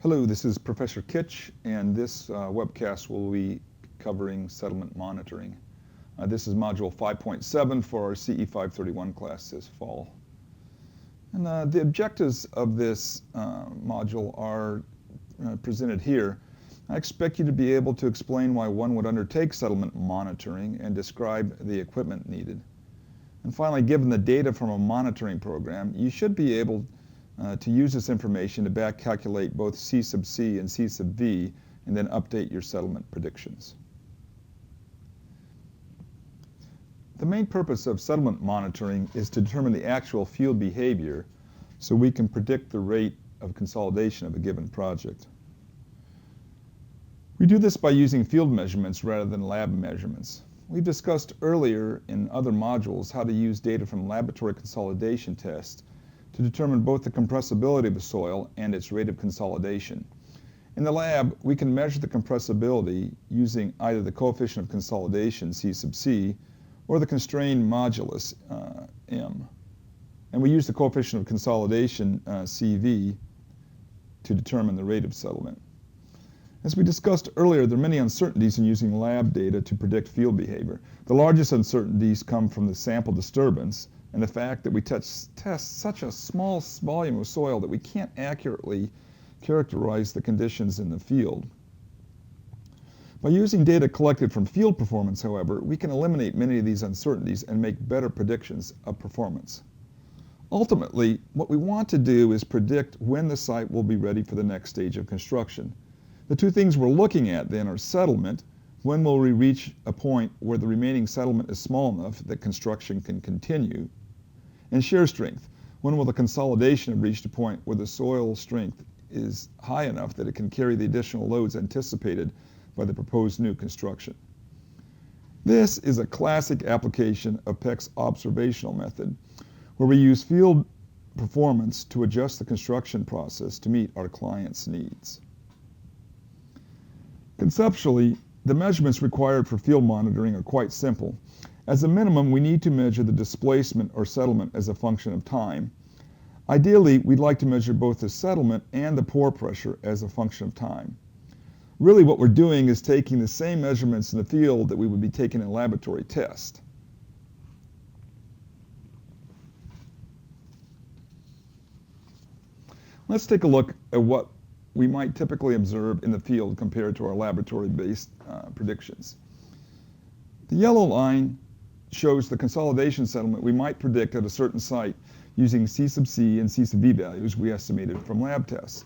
Hello, this is Professor Kitch, and this webcast will be covering settlement monitoring. This is Module 5.7 for our CE 531 class this fall. And the objectives of this module are presented here. I expect you to be able to explain why one would undertake settlement monitoring and describe the equipment needed. And finally, given the data from a monitoring program, you should be able to use this information to back calculate both C sub C and C sub V and then update your settlement predictions. The main purpose of settlement monitoring is to determine the actual field behavior so we can predict the rate of consolidation of a given project. We do this by using field measurements rather than lab measurements. We've discussed earlier in other modules how to use data from laboratory consolidation tests to determine both the compressibility of a soil and its rate of consolidation. In the lab, we can measure the compressibility using either the coefficient of consolidation, C sub C, or the constrained modulus, M. And we use the coefficient of consolidation, CV, to determine the rate of settlement. As we discussed earlier, there are many uncertainties in using lab data to predict field behavior. The largest uncertainties come from the sample disturbance and the fact that we test such a small volume of soil that we can't accurately characterize the conditions in the field. By using data collected from field performance, however, we can eliminate many of these uncertainties and make better predictions of performance. Ultimately, what we want to do is predict when the site will be ready for the next stage of construction. The two things we're looking at then are settlement. When will we reach a point where the remaining settlement is small enough that construction can continue? And shear strength. When will the consolidation have reached a point where the soil strength is high enough that it can carry the additional loads anticipated by the proposed new construction? This is a classic application of Peck's observational method, where we use field performance to adjust the construction process to meet our client's needs. Conceptually, the measurements required for field monitoring are quite simple. As a minimum, we need to measure the displacement or settlement as a function of time. Ideally, we'd like to measure both the settlement and the pore pressure as a function of time. Really, what we're doing is taking the same measurements in the field that we would be taking in a laboratory test. Let's take a look at what we might typically observe in the field compared to our laboratory-based predictions. The yellow line shows the consolidation settlement we might predict at a certain site using C sub C and C sub V values we estimated from lab tests.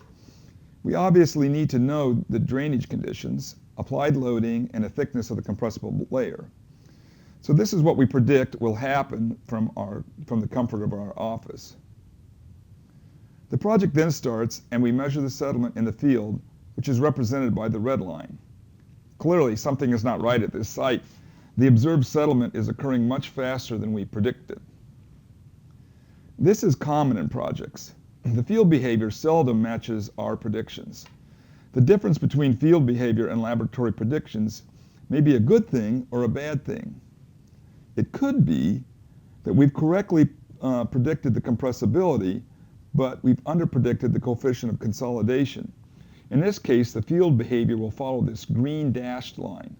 We obviously need to know the drainage conditions, applied loading, and the thickness of the compressible layer. So this is what we predict will happen from the comfort of our office. The project then starts, and we measure the settlement in the field, which is represented by the red line. Clearly, something is not right at this site. The observed settlement is occurring much faster than we predicted. This is common in projects. The field behavior seldom matches our predictions. The difference between field behavior and laboratory predictions may be a good thing or a bad thing. It could be that we've correctly predicted the compressibility, but we've underpredicted the coefficient of consolidation. In this case, the field behavior will follow this green dashed line.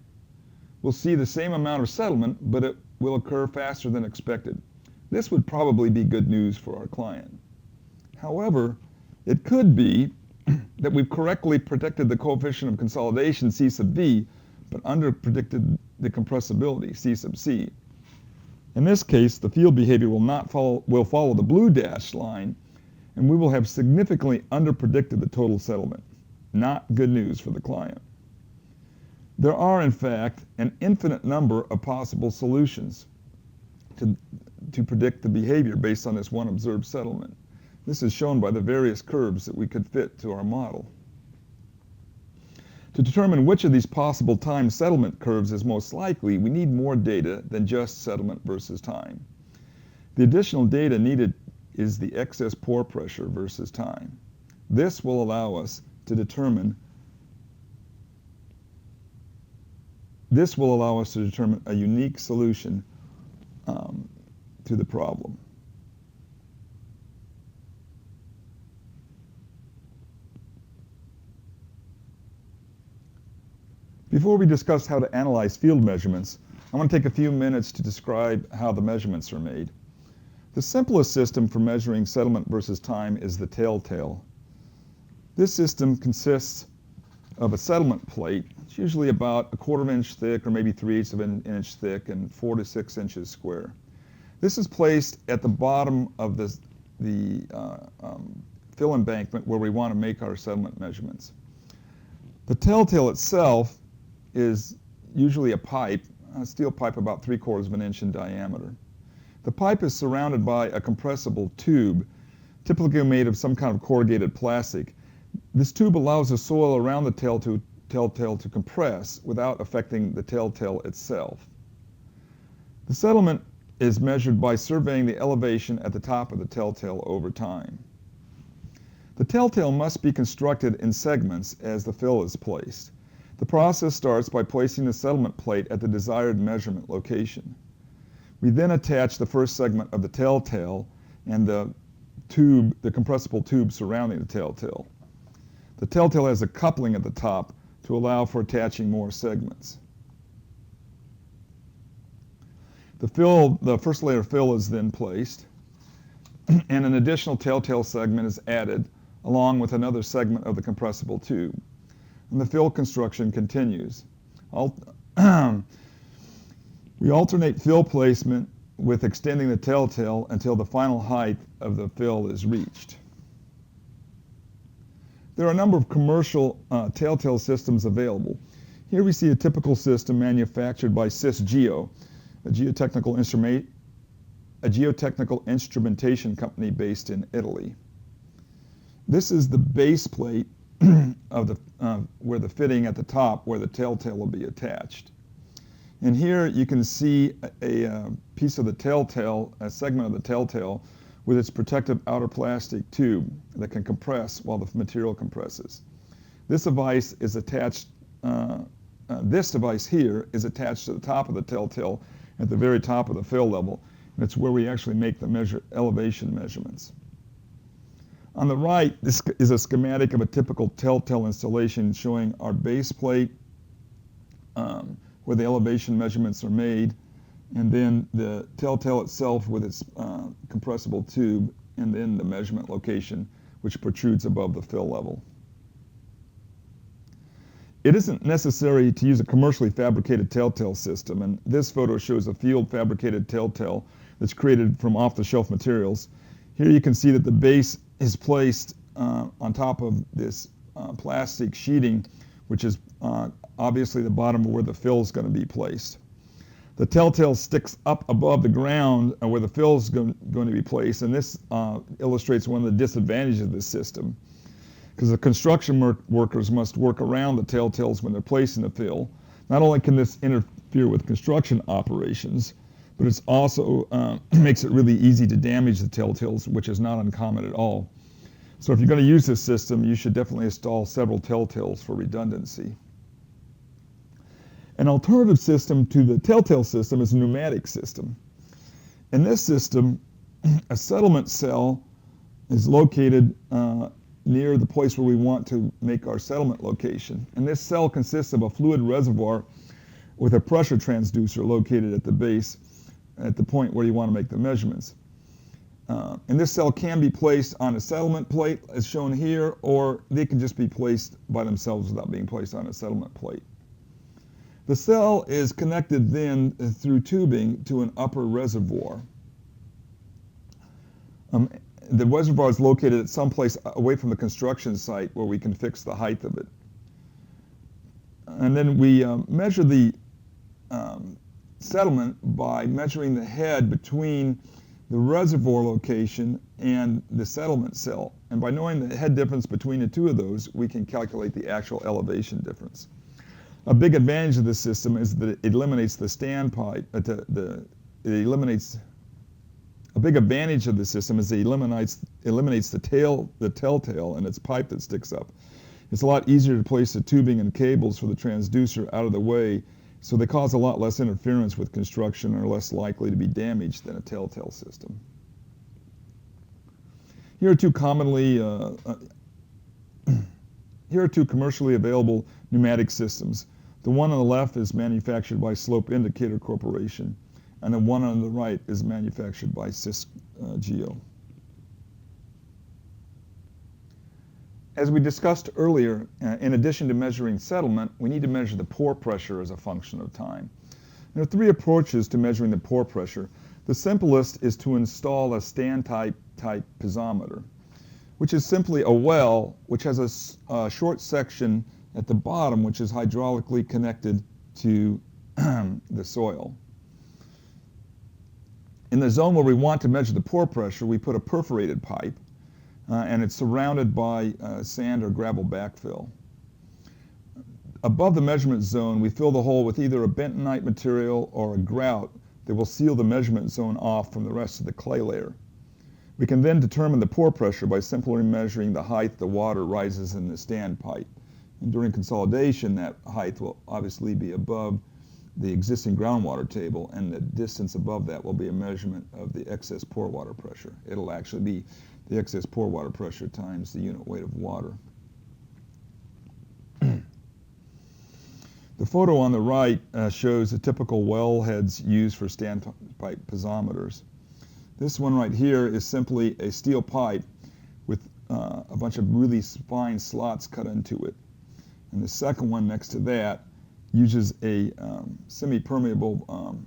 We'll see the same amount of settlement, but it will occur faster than expected. This would probably be good news for our client. However, it could be that we've correctly predicted the coefficient of consolidation, C sub V, but underpredicted the compressibility, C sub C. In this case, the field behavior will follow the blue dashed line, and we will have significantly underpredicted the total settlement. Not good news for the client. There are, in fact, an infinite number of possible solutions to predict the behavior based on this one observed settlement. This is shown by the various curves that we could fit to our model. To determine which of these possible time settlement curves is most likely, we need more data than just settlement versus time. The additional data needed is the excess pore pressure versus time. This will allow us to determine a unique solution to the problem. Before we discuss how to analyze field measurements, I want to take a few minutes to describe how the measurements are made. The simplest system for measuring settlement versus time is the Telltale. This system consists of a settlement plate. It's usually about 1/4 inch thick or maybe 3/8 of an inch thick and 4 to 6 inches square. This is placed at the bottom of the fill embankment where we want to make our settlement measurements. The Telltale itself is usually a pipe, a steel pipe about 3/4 of an inch in diameter. The pipe is surrounded by a compressible tube, typically made of some kind of corrugated plastic. This tube allows the soil around the Telltale to compress without affecting the Telltale itself. The settlement is measured by surveying the elevation at the top of the Telltale over time. The Telltale must be constructed in segments as the fill is placed. The process starts by placing the settlement plate at the desired measurement location. We then attach the first segment of the Telltale and the compressible tube surrounding the Telltale. The Telltale has a coupling at the top to allow for attaching more segments. The first layer of fill is then placed, and an additional Telltale segment is added along with another segment of the compressible tube. And the fill construction continues. We alternate fill placement with extending the Telltale until the final height of the fill is reached. There are a number of commercial Telltale systems available. Here we see a typical system manufactured by SysGeo, a geotechnical instrumentation company based in Italy. This is the base plate of where the fitting at the top where the Telltale will be attached. And here you can see a piece of the Telltale, a segment of the Telltale with its protective outer plastic tube that can compress while the material compresses. This device is attached, this device here is attached to the top of the Telltale at the very top of the fill level, and it's where we actually make the elevation measurements. On the right, this is a schematic of a typical Telltale installation showing our base plate, where the elevation measurements are made, and then the Telltale itself with its compressible tube, and then the measurement location, which protrudes above the fill level. It isn't necessary to use a commercially fabricated Telltale system, and this photo shows a field fabricated Telltale that's created from off-the-shelf materials. Here you can see that the base is placed on top of this plastic sheeting, which is obviously the bottom where the fill is going to be placed. The Telltale sticks up above the ground where the fill is going to be placed, and this illustrates one of the disadvantages of this system, because the construction workers must work around the Telltales when they're placing the fill. Not only can this interfere with construction operations, but it's also makes it really easy to damage the Telltales, which is not uncommon at all. So if you're going to use this system, you should definitely install several Telltales for redundancy. An alternative system to the Telltale system is a pneumatic system. In this system, a settlement cell is located near the place where we want to make our settlement location. And this cell consists of a fluid reservoir with a pressure transducer located at the base, at the point where you want to make the measurements. And this cell can be placed on a settlement plate, as shown here, or they can just be placed by themselves without being placed on a settlement plate. The cell is connected then through tubing to an upper reservoir. The reservoir is located at some place away from the construction site where we can fix the height of it. And then we measure the settlement by measuring the head between the reservoir location and the settlement cell. And by knowing the head difference between the two of those, we can calculate the actual elevation difference. A big advantage of this system is that it eliminates the standpipe. A big advantage of the system is it eliminates the Telltale and its pipe that sticks up. It's a lot easier to place the tubing and cables for the transducer out of the way, so they cause a lot less interference with construction and are less likely to be damaged than a Telltale system. Here are two commercially available pneumatic systems. The one on the left is manufactured by Slope Indicator Corporation, and the one on the right is manufactured by Geo. As we discussed earlier, in addition to measuring settlement, we need to measure the pore pressure as a function of time. There are three approaches to measuring the pore pressure. The simplest is to install a Standpipe piezometer, which is simply a well which has a short section at the bottom which is hydraulically connected to the soil. In the zone where we want to measure the pore pressure, we put a perforated pipe, and it's surrounded by sand or gravel backfill. Above the measurement zone, we fill the hole with either a bentonite material or a grout that will seal the measurement zone off from the rest of the clay layer. We can then determine the pore pressure by simply measuring the height the water rises in the standpipe. And during consolidation, that height will obviously be above the existing groundwater table, and the distance above that will be a measurement of the excess pore water pressure. It'll actually be the excess pore water pressure times the unit weight of water. The photo on the right shows the typical well heads used for standpipe piezometers. This one right here is simply a steel pipe with a bunch of really fine slots cut into it. And the second one next to that uses a semi-permeable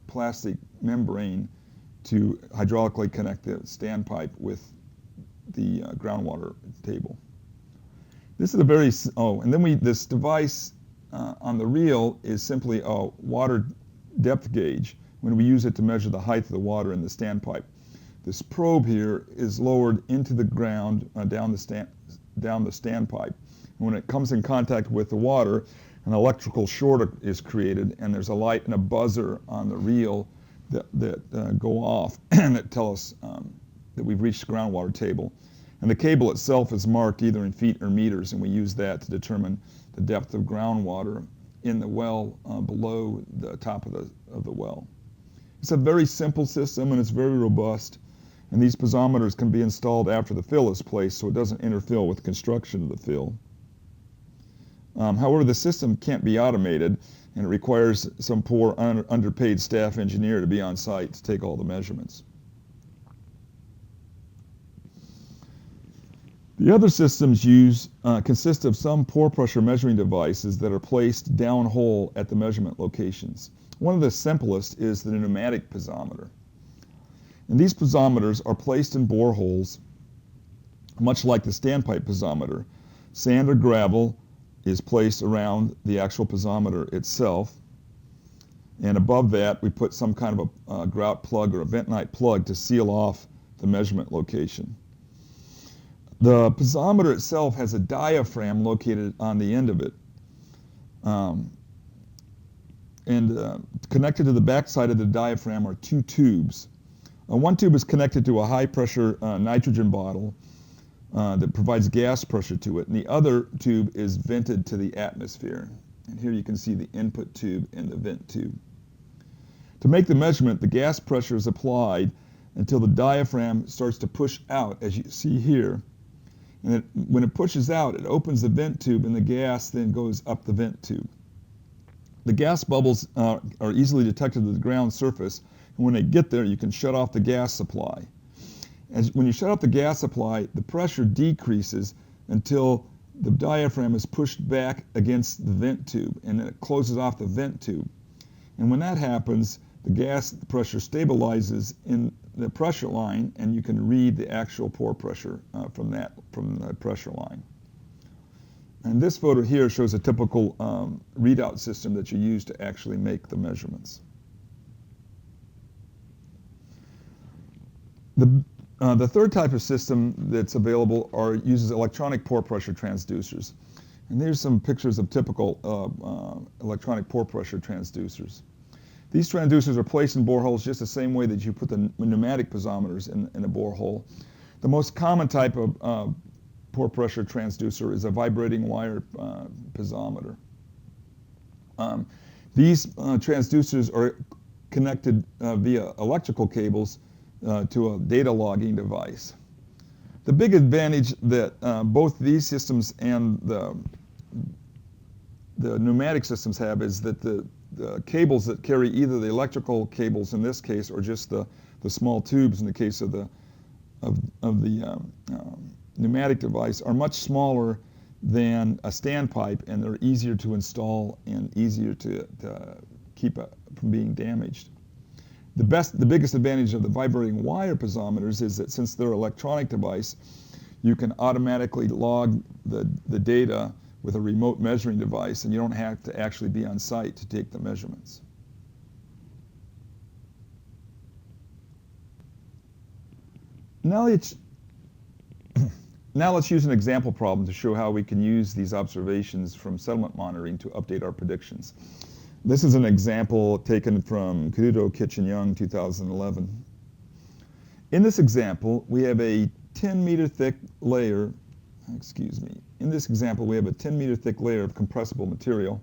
plastic membrane to hydraulically connect the standpipe with the groundwater table. This is a very, and then this device on the reel is simply a water depth gauge when we use it to measure the height of the water in the standpipe. This probe here is lowered into the ground down the standpipe. And when it comes in contact with the water, an electrical short is created, and there's a light and a buzzer on the reel that go off and that tell us that we've reached the groundwater table. And the cable itself is marked either in feet or meters, and we use that to determine the depth of groundwater in the well below the top of the well. It's a very simple system, and it's very robust, and these piezometers can be installed after the fill is placed so it doesn't interfere with construction of the fill. However, the system can't be automated, and it requires some poor underpaid staff engineer to be on site to take all the measurements. The other systems used consist of some pore pressure measuring devices that are placed downhole at the measurement locations. One of the simplest is the pneumatic piezometer. And these piezometers are placed in boreholes, much like the standpipe piezometer. Sand or gravel is placed around the actual piezometer itself, and above that we put some kind of a grout plug or a bentonite plug to seal off the measurement location. The piezometer itself has a diaphragm located on the end of it, and connected to the backside of the diaphragm are two tubes. One tube is connected to a high-pressure nitrogen bottle that provides gas pressure to it, and the other tube is vented to the atmosphere. And here you can see the input tube and the vent tube. To make the measurement, the gas pressure is applied until the diaphragm starts to push out, as you see here. And when it pushes out, it opens the vent tube, and the gas then goes up the vent tube. The gas bubbles are easily detected at the ground surface, and when they get there, you can shut off the gas supply. When you shut off the gas supply, the pressure decreases until the diaphragm is pushed back against the vent tube, and then it closes off the vent tube. And when that happens, the gas pressure stabilizes in the pressure line, and you can read the actual pore pressure from the pressure line. And this photo here shows a typical readout system that you use to actually make the measurements. The third type of system that's available uses electronic pore pressure transducers. And here's some pictures of typical electronic pore pressure transducers. These transducers are placed in boreholes just the same way that you put the pneumatic piezometers in a borehole. The most common type of pore pressure transducer is a vibrating wire piezometer. These transducers are connected via electrical cables to a data logging device. The big advantage that both these systems and the pneumatic systems have is that the cables that carry either the electrical cables in this case or just the small tubes in the case of the pneumatic device are much smaller than a standpipe, and they're easier to install and easier to keep from being damaged. The biggest advantage of the vibrating wire piezometers is that since they're an electronic device, you can automatically log the data with a remote measuring device, and you don't have to actually be on site to take the measurements. Now let's use an example problem to show how we can use these observations from settlement monitoring to update our predictions. This is an example taken from Coduto, Kitch, and Yeung, 2011. In this example, we have a 10-meter thick layer, in this example we have a 10-meter thick layer of compressible material,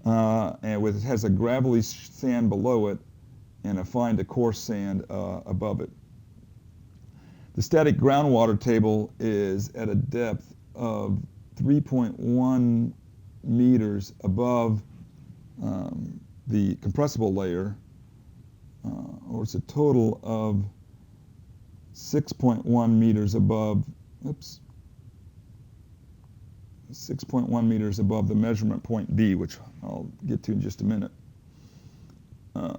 and it has a gravelly sand below it and a fine to coarse sand above it. The static groundwater table is at a depth of 3.1 meters above the compressible layer, or it's a total of 6.1 meters above, 6.1 meters above the measurement point B, which I'll get to in just a minute. We're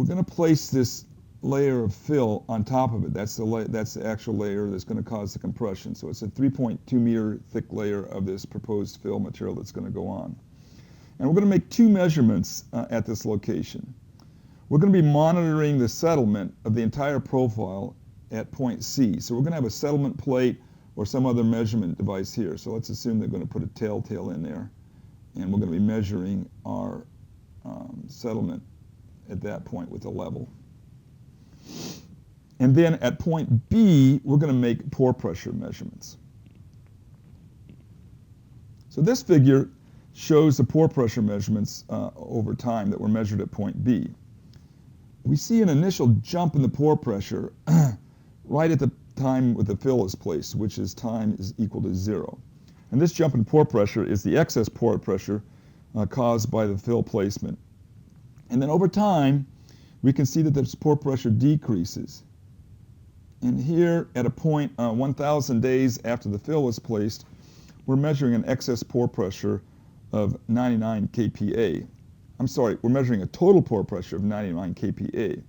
going to place this layer of fill on top of it. That's the actual layer that's going to cause the compression. So it's a 3.2 meter thick layer of this proposed fill material that's going to go on. And we're going to make two measurements at this location. We're going to be monitoring the settlement of the entire profile at point C. So we're going to have a settlement plate or some other measurement device here. So let's assume they're going to put a Telltale in there, and we're going to be measuring our settlement at that point with a level. And then at point B, we're going to make pore pressure measurements. So this figure shows the pore pressure measurements over time that were measured at point B. We see an initial jump in the pore pressure right at the time with the fill is placed, which is time is equal to 0. And this jump in pore pressure is the excess pore pressure caused by the fill placement. And then over time, we can see that this pore pressure decreases. And here at a point 1,000 days after the fill was placed, we're measuring an excess pore pressure of 99 kPa. We're measuring a total pore pressure of 99 kPa.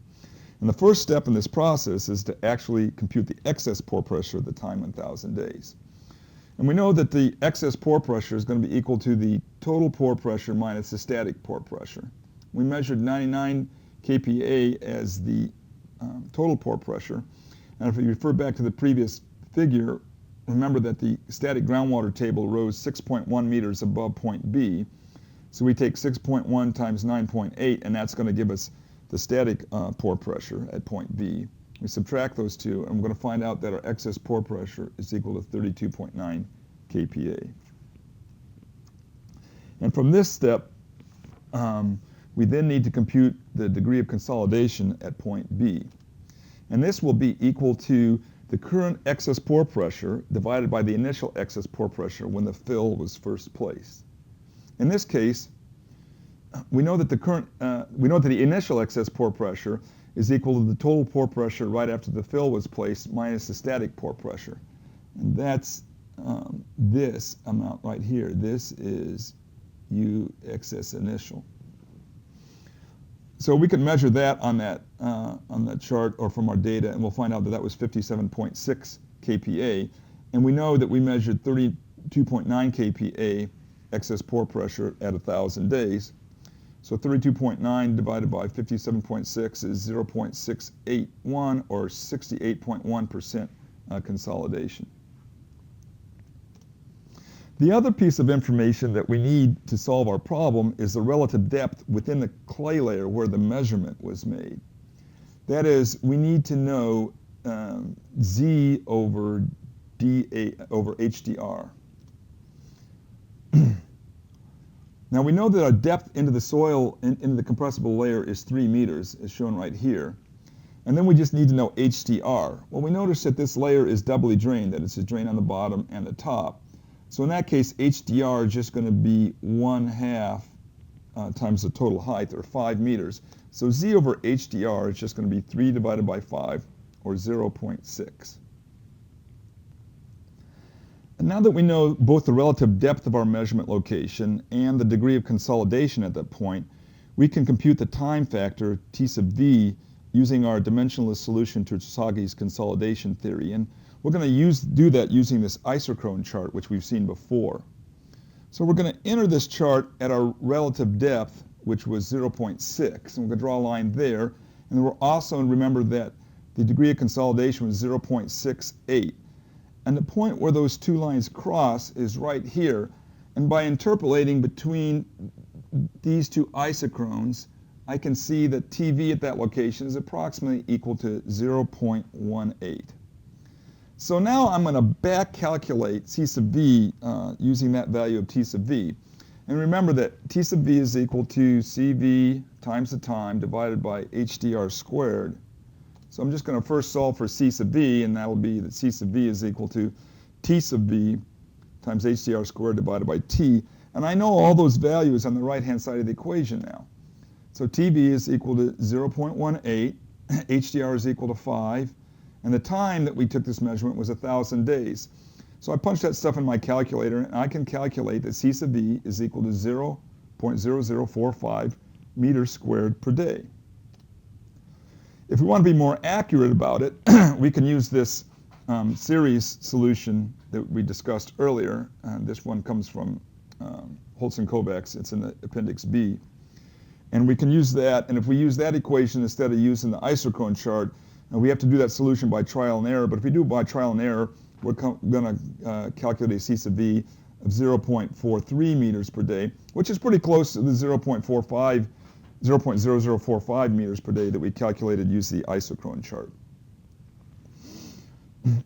And the first step in this process is to actually compute the excess pore pressure at the time 1,000 days. And we know that the excess pore pressure is going to be equal to the total pore pressure minus the static pore pressure. We measured 99 kPa as the total pore pressure. And if we refer back to the previous figure, remember that the static groundwater table rose 6.1 meters above point B. So we take 6.1 times 9.8, and that's going to give us the static pore pressure at point B. We subtract those two, and we're going to find out that our excess pore pressure is equal to 32.9 kPa. And from this step, we then need to compute the degree of consolidation at point B. And this will be equal to the current excess pore pressure divided by the initial excess pore pressure when the fill was first placed. In this case, we know that the initial excess pore pressure is equal to the total pore pressure right after the fill was placed minus the static pore pressure. And that's this amount right here. This is U excess initial. So we can measure that on that chart or from our data, and we'll find out that that was 57.6 kPa. And we know that we measured 32.9 kPa excess pore pressure at 1,000 days. So 32.9 divided by 57.6 is 0.681 or 68.1% consolidation. The other piece of information that we need to solve our problem is the relative depth within the clay layer where the measurement was made. That is, we need to know Z over HDR. Now we know that our depth into the soil, into the compressible layer is 3 meters, as shown right here. And then we just need to know HDR. Well, we notice that this layer is doubly drained, that it's a drain on the bottom and the top. So in that case, HDR is just going to be 1/2 times the total height, or 5 meters. So Z over HDR is just going to be 3 divided by 5, or 0.6. And now that we know both the relative depth of our measurement location and the degree of consolidation at that point, we can compute the time factor, T sub V, using our dimensionless solution to Tsusagi's consolidation theory. And we're going to do that using this isochrone chart, which we've seen before. So we're going to enter this chart at our relative depth, which was 0.6, and we're going to draw a line there. And we'll also remember that the degree of consolidation was 0.68. And the point where those two lines cross is right here. And by interpolating between these two isochrones, I can see that TV at that location is approximately equal to 0.18. So now I'm going to back calculate C sub V using that value of T sub V. And remember that T sub V is equal to CV times the time divided by HDR squared. So I'm just going to first solve for C sub V, and that will be that C sub V is equal to T sub V times HDR squared divided by T. And I know all those values on the right-hand side of the equation now. So TV is equal to 0.18, HDR is equal to 5, and the time that we took this measurement was 1,000 days. So I punched that stuff in my calculator, and I can calculate that C sub V is equal to 0.0045 meters squared per day. If we want to be more accurate about it, we can use this series solution that we discussed earlier. This one comes from Holtz and Kovacs. It's in the Appendix B. And we can use that, and if we use that equation instead of using the isochrone chart, we have to do that solution by trial and error. But if we do it by trial and error, we're going to calculate a C sub V of 0.43 meters per day, which is pretty close to the 0.0045 meters per day that we calculated using the isochrone chart.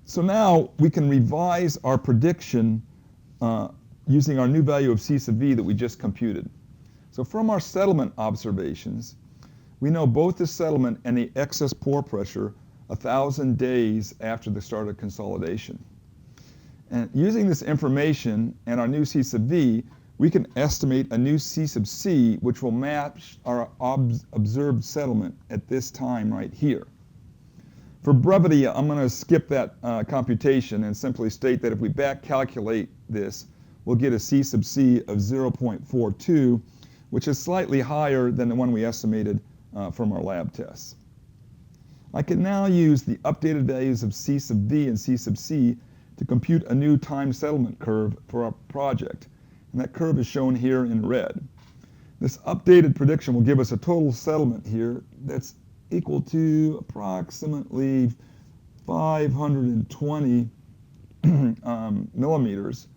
So now we can revise our prediction using our new value of C sub V that we just computed. So from our settlement observations, we know both the settlement and the excess pore pressure 1,000 days after the start of consolidation. And using this information and our new C sub V, we can estimate a new C sub C, which will match our observed settlement at this time right here. For brevity, I'm going to skip that computation and simply state that if we back calculate this, we'll get a C sub C of 0.42, which is slightly higher than the one we estimated from our lab tests. I can now use the updated values of C sub V and C sub C to compute a new time settlement curve for our project. And that curve is shown here in red. This updated prediction will give us a total settlement here that's equal to approximately 520 millimeters.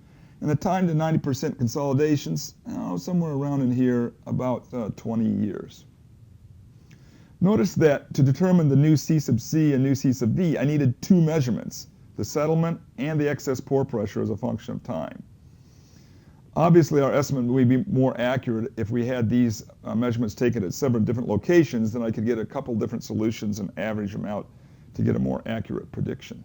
And the time to 90% consolidations, somewhere around in here, about 20 years. Notice that to determine the new C sub C and new C sub V, I needed two measurements, the settlement and the excess pore pressure as a function of time. Obviously, our estimate would be more accurate if we had these measurements taken at several different locations, then I could get a couple different solutions and average them out to get a more accurate prediction.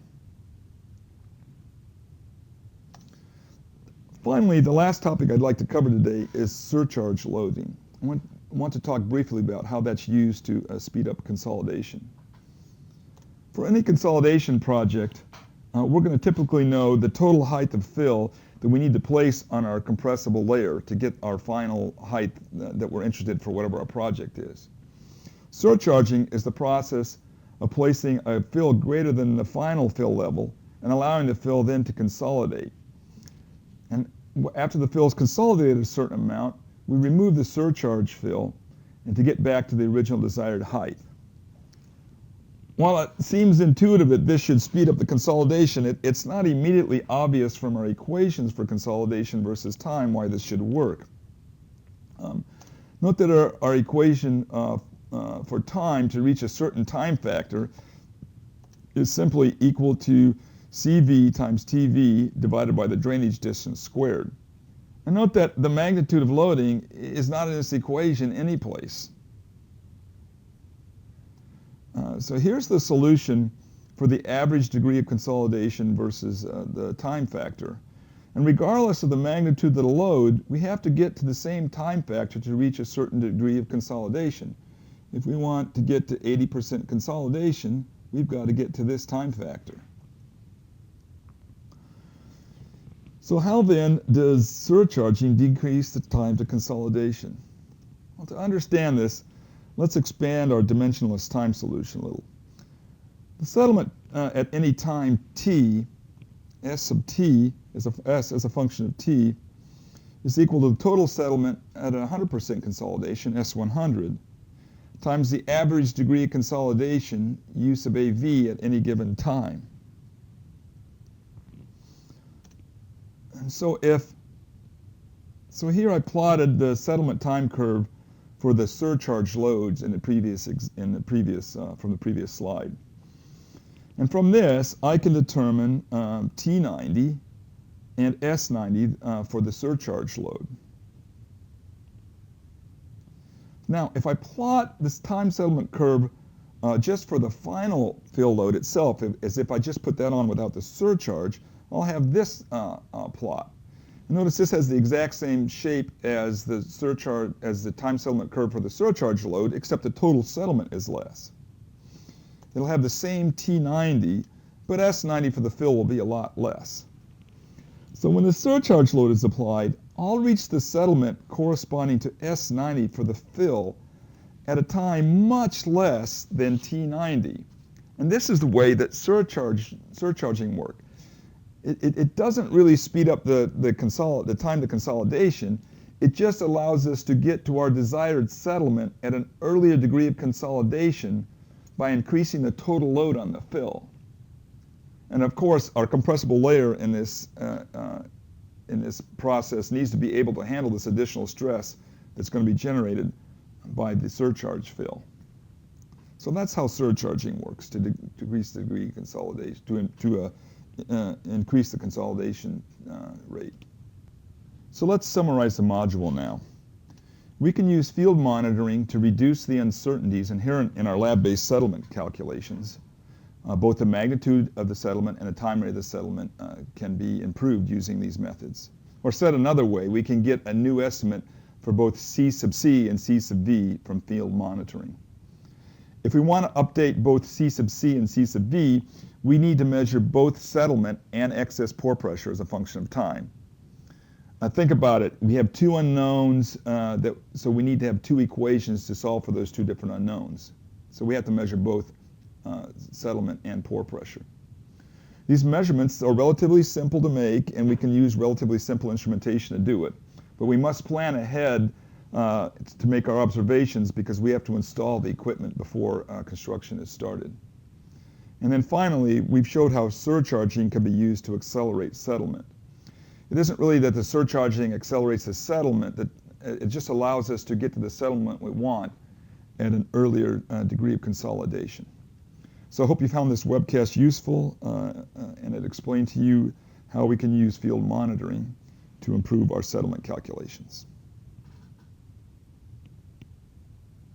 Finally, the last topic I'd like to cover today is surcharge loading. I want to talk briefly about how that's used to speed up consolidation. For any consolidation project, we're going to typically know the total height of fill that we need to place on our compressible layer to get our final height that we're interested for whatever our project is. Surcharging is the process of placing a fill greater than the final fill level and allowing the fill then to consolidate. And after the fill is consolidated a certain amount, we remove the surcharge fill and to get back to the original desired height. While it seems intuitive that this should speed up the consolidation, it's not immediately obvious from our equations for consolidation versus time why this should work. Note that our equation for time to reach a certain time factor is simply equal to CV times TV divided by the drainage distance squared. And note that the magnitude of loading is not in this equation anyplace. So here's the solution for the average degree of consolidation versus the time factor. And regardless of the magnitude of the load, we have to get to the same time factor to reach a certain degree of consolidation. If we want to get to 80% consolidation, we've got to get to this time factor. So how then does surcharging decrease the time to consolidation? Well, to understand this, let's expand our dimensionless time solution a little. The settlement at any time t, S sub t, S as a function of t, is equal to the total settlement at 100% consolidation, S100, times the average degree of consolidation, U sub AV, at any given time. And so here I plotted the settlement time curve for the surcharge loads in the previous from the previous slide. And from this, I can determine T90 and S90 for the surcharge load. Now, if I plot this time settlement curve just for the final fill load itself, as if I just put that on without the surcharge, I'll have this plot. And notice this has the exact same shape as the surcharge, as the time settlement curve for the surcharge load, except the total settlement is less. It'll have the same T90, but S90 for the fill will be a lot less. So when the surcharge load is applied, I'll reach the settlement corresponding to S90 for the fill at a time much less than T90. And this is the way that surcharging works. It doesn't really speed up the time to consolidation. It just allows us to get to our desired settlement at an earlier degree of consolidation by increasing the total load on the fill. And of course, our compressible layer in this process needs to be able to handle this additional stress that's going to be generated by the surcharge fill. So that's how surcharging works, to decrease the degree of consolidation, to increase the consolidation rate. So let's summarize the module now. We can use field monitoring to reduce the uncertainties inherent in our lab-based settlement calculations. Both the magnitude of the settlement and the time rate of the settlement can be improved using these methods. Or said another way, we can get a new estimate for both C sub C and C sub V from field monitoring. If we want to update both C sub C and C sub V, we need to measure both settlement and excess pore pressure as a function of time. Think about it. We have two unknowns, so we need to have two equations to solve for those two different unknowns. So we have to measure both settlement and pore pressure. These measurements are relatively simple to make, and we can use relatively simple instrumentation to do it. But we must plan ahead to make our observations, because we have to install the equipment before construction is started. And then finally, we've showed how surcharging can be used to accelerate settlement. It isn't really that the surcharging accelerates the settlement, that it just allows us to get to the settlement we want at an earlier degree of consolidation. So I hope you found this webcast useful, and it explained to you how we can use field monitoring to improve our settlement calculations.